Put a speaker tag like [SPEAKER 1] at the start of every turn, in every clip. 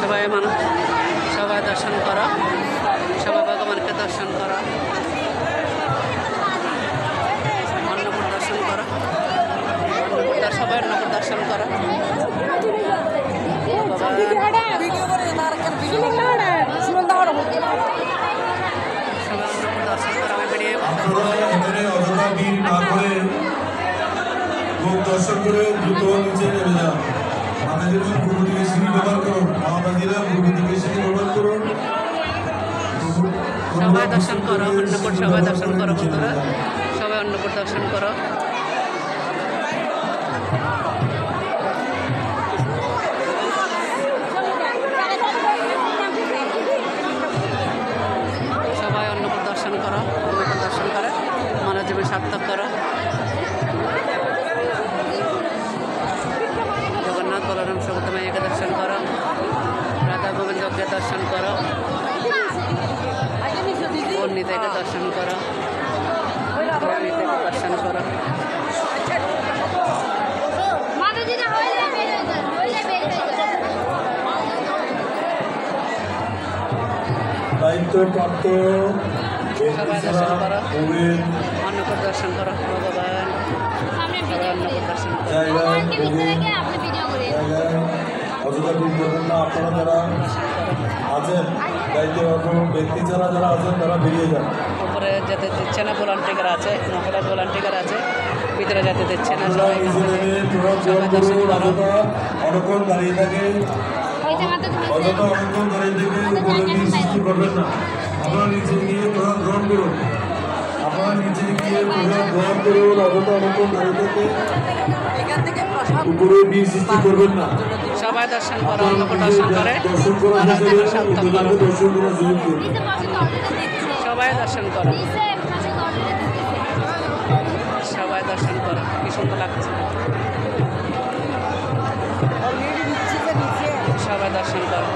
[SPEAKER 1] সবাই মানুষ সবাই দর্শন করো, সবাই ভগবানকে দর্শন করো, অন্নপুর দর্শন করো, সবাই অন্নপুর দর্শন করো।
[SPEAKER 2] দর্শন করে দ্রুত নিচে নেমে যান। আমাদের পূর্ব দিকে সিঁড়ি ব্যবহার করুন, আমাদেরা পূর্ব দিকে সিঁড়ি ব্যবহার করুন।
[SPEAKER 1] সবাই দর্শন করো অন্নপুর, সবাই দর্শন করো বন্ধুরা, সবাই অন্নপুর দর্শন করো। সবাই অন্নপুর দর্শন করো, অন্নপুর দর্শন করে মানব জীবন সার্থক করো। জগন্নাথ বলরাম সুভদ্রা মাইয়াকে দর্শন করো, রাধা গোবিন্দকে দর্শন করো, নিতাইকে দর্শন করো, নিতাইকে দর্শন করো।
[SPEAKER 2] দায়িত্বপ্রাপ্ত
[SPEAKER 1] সবাই দর্শন করো, অন্নপুর দর্শন করো ভগবান, সবাই অন্নপুর দর্শন করো।
[SPEAKER 2] অযথা ঠিক করবেন না। আপনারা যারা আছেন দায়িত্বপ্রাপ্ত ব্যক্তি যারা যারা আছেন তারা বেরিয়ে যান।
[SPEAKER 1] উপরে যেতে দিচ্ছে না, ভলান্টিয়ার আছে, মহিলা ভলান্টিয়ার আছে, ভিতরে যেতে দিচ্ছে না। সবাই
[SPEAKER 2] অনেকক্ষণ দাঁড়িয়ে থাকে, অযথা অনেকক্ষণ দাঁড়িয়ে থেকে উপরে দিয়ে সৃষ্টি করবেন না। আপনারা নিচে গিয়ে প্রসাদ গ্রহণ করুন, আপনারা নিচে গিয়ে প্রসাদ গ্রহণ করুন। অযথা অনেকক্ষণ দাঁড়িয়ে থেকে উপরে দিয়ে সৃষ্টি করবেন না।
[SPEAKER 1] সবাই দর্শন করো, অন্নপুর দর্শন করে
[SPEAKER 2] দর্শন করা
[SPEAKER 1] সার্থক করো।
[SPEAKER 2] দর্শন করা সুযোগ করুন।
[SPEAKER 1] সবাই দর্শন করো, সবাই দর্শন করো। কি সুন্দর লাগছে, সবাই দর্শন করো,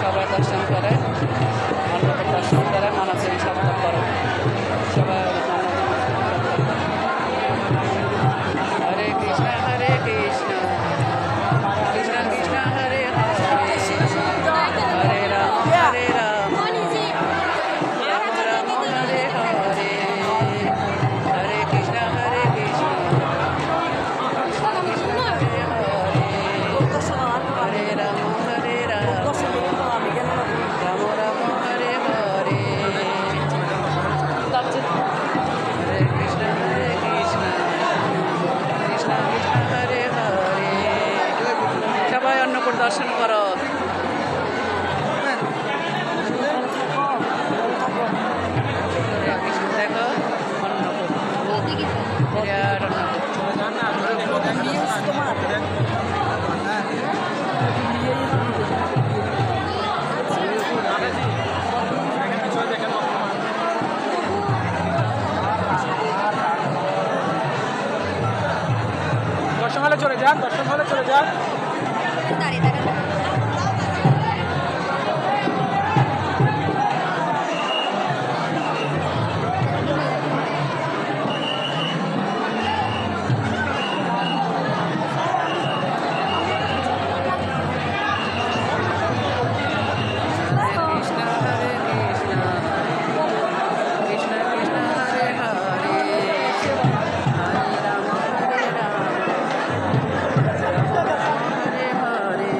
[SPEAKER 1] সবাই দর্শন করে অন্নপুর দর্শন করে মানব জীবন সার্থক করো। সবাই হরে কৃষ্ণ হরে কৃষ্ণ কৃষ্ণ কৃষ্ণ হরে হরে, হরে রাম হরে রাম রাম রাম হরে হরে, হরে কৃষ্ণ হরে কৃষ্ণ কৃষ্ণ কৃষ্ণ হরে হরে, হরে রাম হরে রাম রাম রাম হরে হরে, হরে কৃষ্ণ কৃষ্ণ কৃষ্ণ হরে হরে। সবাই অন্নপুর দর্শন করো। দেখো অন্নপুর, বিরাট অন্নপুর।
[SPEAKER 3] দর্শন হলে চলে যান, দর্শন হলে চলে যান।
[SPEAKER 1] কৃষ্ণ হরে কৃষ্ণ কৃষ্ণ কৃষ্ণ হরে হরে, হরে রাম হরে রাম রাম রাম হরে হরে,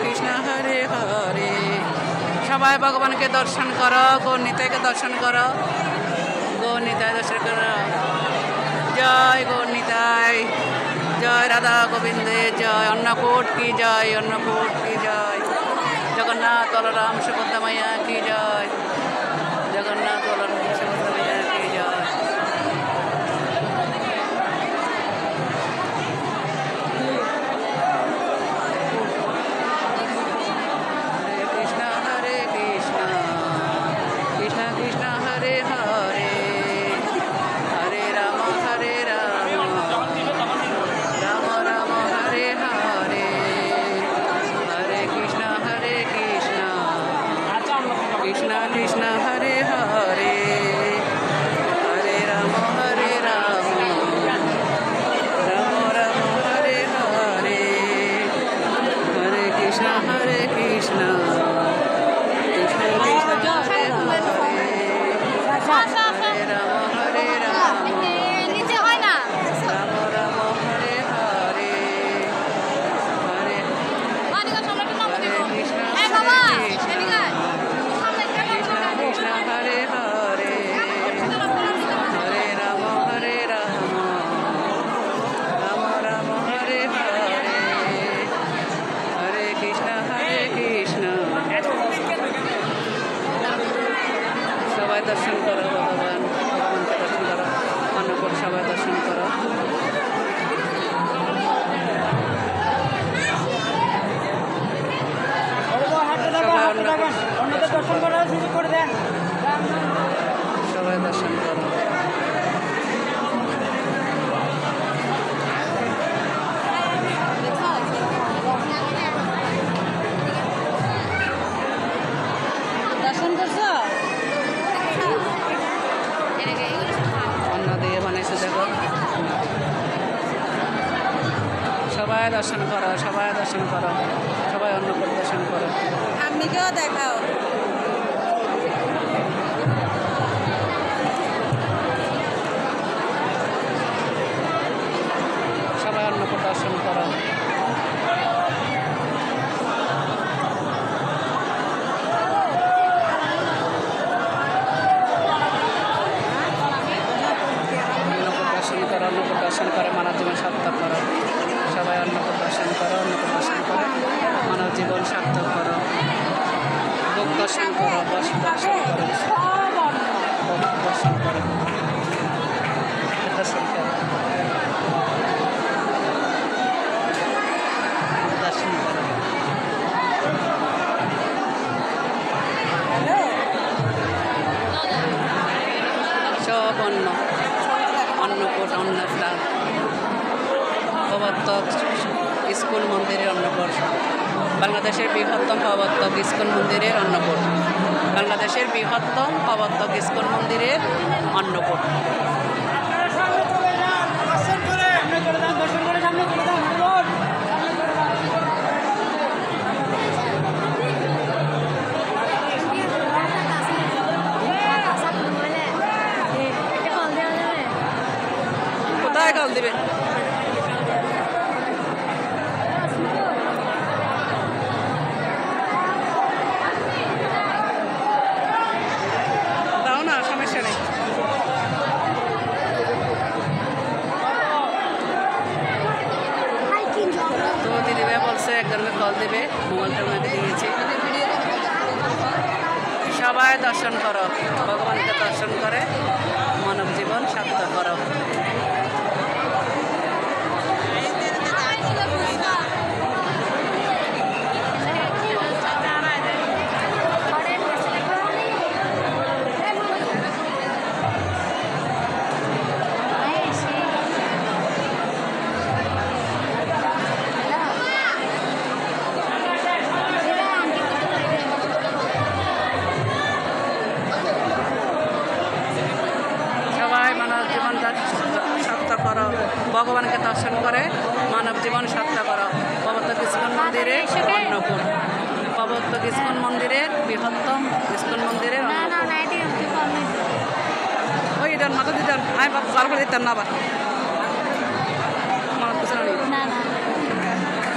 [SPEAKER 1] কৃষ্ণ হরে হরে। সবাই ভগবানকে দর্শন করো, গৌরনিতাইকে দর্শন করো, গৌরনিতাই দর্শন করো। জয় গৌরনিতাই, জয় রাধা গোবিন্দের জয়, অন্নকূট কি জয়, অন্নকূট কি জয়, জগন্নাথ বলরাম সুভদ্রা মাইয়া কি জয়, জগন্নাথ বলরাম সুভদ্রা মাইয়া কি জয়। হরে কৃষ্ণ হরে কৃষ্ণ, কৃষ্ণ কৃষ্ণ হরে হরে, হরে রাম হরে রাম, রাম রাম হরে হরে, হরে কৃষ্ণ হরে কৃষ্ণ, কৃষ্ণ কৃষ্ণ হরে হরে, হরে রাম হরে রাম, রাম রাম হরে হরে, হরে কৃষ্ণ হরে কৃষ্ণ, কৃষ্ণ কৃষ্ণ হরে হরে, হরে রাম হরে রাম,
[SPEAKER 4] নিচে হয় না
[SPEAKER 1] রাম রাম হরে হরে, হরে
[SPEAKER 4] অনেক সম্রাট নাম
[SPEAKER 1] হরে
[SPEAKER 4] দিব
[SPEAKER 1] কৃষ্ণ
[SPEAKER 4] এই বাবা
[SPEAKER 1] হরে কৃষ্ণ,
[SPEAKER 4] এদিকে সামনে
[SPEAKER 1] কৃষ্ণ কৃষ্ণ হরে হরে, হরে রাম হরে রাম, রাম রাম হরে হরে, হরে কৃষ্ণ হরে কৃষ্ণ। সবাই দর্শন করো ভগবান, ভগবানকে দর্শন করো, অন্নকূট সবাই দর্শন করো। সবাই
[SPEAKER 3] অন্যদের দর্শন করার সুযোগ করে দেন।
[SPEAKER 1] সবাই দর্শন করো।
[SPEAKER 4] দর্শন করছো
[SPEAKER 1] অন্ন দিয়ে বানাইছে দেখো। সবাই দর্শন করো, সবাই দর্শন করো, সবাই অন্নকূট দর্শন করো।
[SPEAKER 4] আপনিকেও দেখাও
[SPEAKER 1] সবাই অন্নকূট দর্শন করো। অন্নকূট দর্শন করো, অন্নকূট দর্শন করে মানব জীবন সার্থক করো। সবাই অন্নকূট দর্শন করো, অন্নকূট দর্শন করে মানব জীবন সার্থক করো। ভোগ দর্শন করো, বস দর্শন করো, ভোগ দর্শন করো, দর্শন করো, দর্শন করো। সব অন্নকূট অন্নপ্রাণ প্রবর্তক স্কুল মন্দিরের অন্নকূট, বাংলাদেশের বৃহত্তম প্রবর্তক স্কুল মন্দিরের অন্নকূট, বাংলাদেশের বৃহত্তম প্রবর্তক স্কুল মন্দিরের অন্নকূট।
[SPEAKER 3] দর্শন করে সামনে চলে যান, দর্শন করে সামনে চলে যান, বলুন।
[SPEAKER 1] কোথায় কল দিবে? দাও না, সমস্যা নেই। তো দিদিভাই বলছে একজনকে কল দিবে, মোবাইলটা ওনাকে দিয়েছি। সবাই দর্শন করো, ভগবানকে দর্শন করে মানব জীবন সার্থক করো। করো, ভগবানকে দর্শন করে মানব জীবন সার্থক করো। প্রবর্তক ইস্কন মন্দিরে অন্নকূট, প্রবর্তক ইস্কন মন্দিরের বৃহত্তম ইস্কন মন্দিরের ওই মাথা দিতাম, আমি বার করে দিতাম না আবার।